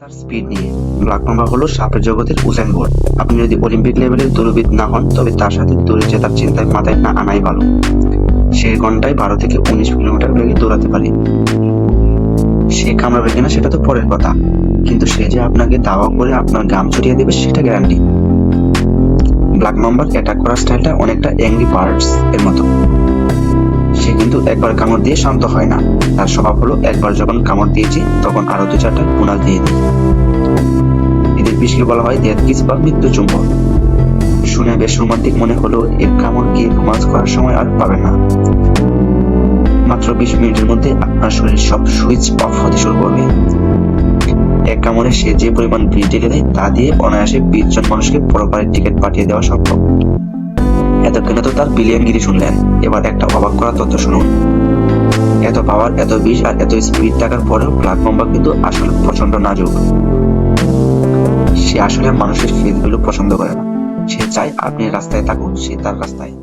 তার স্পিড নিয়ে black mamba হলো সাপের জগতের উসেন বোল্ট। আপনি যদি অলিম্পিক লেভেলের দৌড়বিদ না হন, তবে তার সাথে দৌড়ে জেতার চিন্তায় মাথায় না আনাই ভালো। সে ঘন্টায় 12 থেকে 19 কিলোমিটার বেগে দৌড়াতে পারে। সে কামড়াবে কিনা সেটা তো পরের কথা, কিন্তু সে যে আপনাকে দাওয়া করে আপনার গাম ছড়িয়ে দেবে সেটা গ্যারান্টি। ব্ল্যাক মাম্বার অ্যাটাক করার স্টাইলটা অনেকটা অ্যাংরি বার্ডস এর মতো। সে কিন্তু একবার কামড় দিয়ে শান্ত হয় না। তার স্বভাব হলো একবার যখন কামড় দিয়েছি তখন আরো 2-4টা গুণাল দিয়ে দিই। এদের বিষকে বলা হয় ডেথ কিস বা মৃত্যু চুম্বন। শুনে বেশ রোমান্টিক মনে হলো, এর কামড় গিয়ে রোমান্স করার সময় আর পাবেন না। মাত্র 20 মিনিটের মধ্যে আপনার শরীর সব সুইচ অফ হতে শুরু করবে। এক কামড়ে সে যে পরিমাণ বিষ ঢেলে দেয় তা দিয়ে অনায়াসে 20 জন মানুষকে পরপারের টিকিট পাঠিয়ে দেওয়া সম্ভব। এতক্ষণে তো তার বিলিয়নগিরি শুনলেন, এবার একটা অবাক করা তথ্য শুনুন। এত পাওয়ার, এত বিষ আর এত স্পিড থাকার পরেও ব্ল্যাক মাম্বা কিন্তু আসলে প্রচন্ড নাজুক। সে আসলে মানুষের ফেসগুলো পছন্দ করে না। সে চায় আপনি রাস্তায় থাকুন, সে তার রাস্তায়।